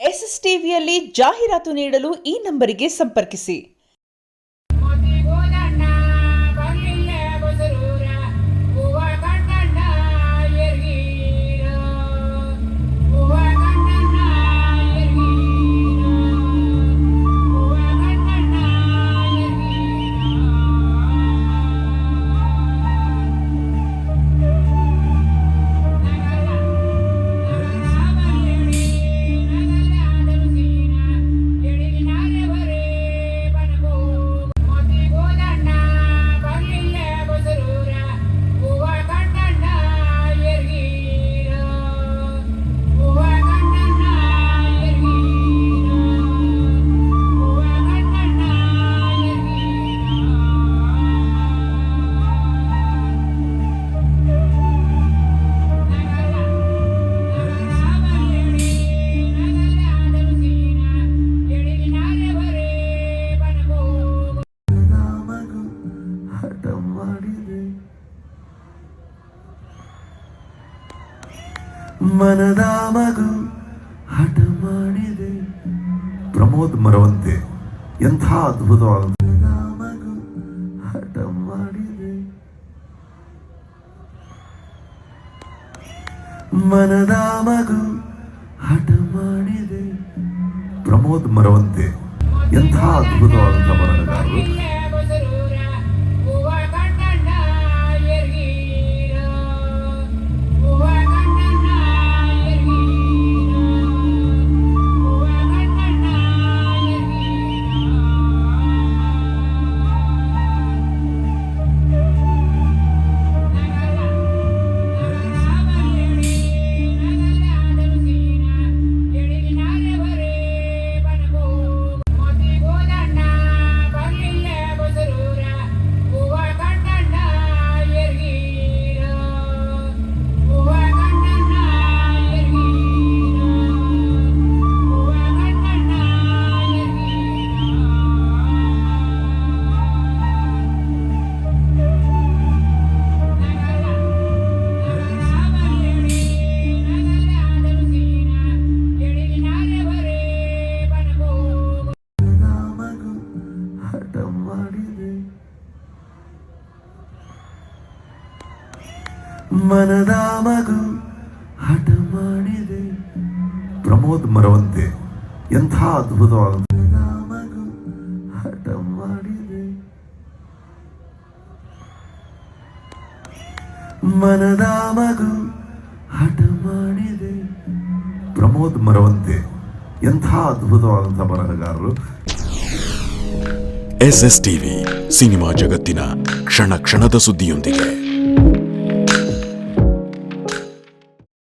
S S ಟಿವಿಯಲ್ಲಿ ಜಾಹೀರಾತು ನೀಡಲು ಈ ನಂಬರಿಗೆ ಸಂಪರ್ಕಿಸಿ. ಮನದ ಮಗು ಹಠ ಮಾಡಿದೆ. ಪ್ರಮೋದ್ ಮರವಂತೆ ಎಂಥ ಅದ್ಭುತವಾದ ಮಗು ಹಠ ಮಾಡಿದೆ. ಮನದ ಮಗು ಹಠ ಮಾಡಿದೆ. ಪ್ರಮೋದ್ ಮರವಂತೆ ಎಂಥ ಅದ್ಭುತವಾದಂಥ ಬರಹಗಾರರು. ಮನದ ಮಗು ಹಠ ಮಾಡಿದೆ. ಪ್ರಮೋದ್ ಮರವಂತೆ ಎಂಥ ಅದ್ಭುತವಾದ ಮಗು ಹಠ ಮಾಡಿದೆ. ಮನದ ಮಗು ಹಠ ಮಾಡಿದೆ. ಪ್ರಮೋದ್ ಮರವಂತೆ ಎಂಥ ಅದ್ಭುತವಾದಂಥ ಬರಹಗಾರರು. ಎಸ್ಎಸ್ ಟಿವಿ ಸಿನಿಮಾ ಜಗತ್ತಿನ ಕ್ಷಣ ಕ್ಷಣದ ಸುದ್ದಿಯೊಂದಿಗೆ.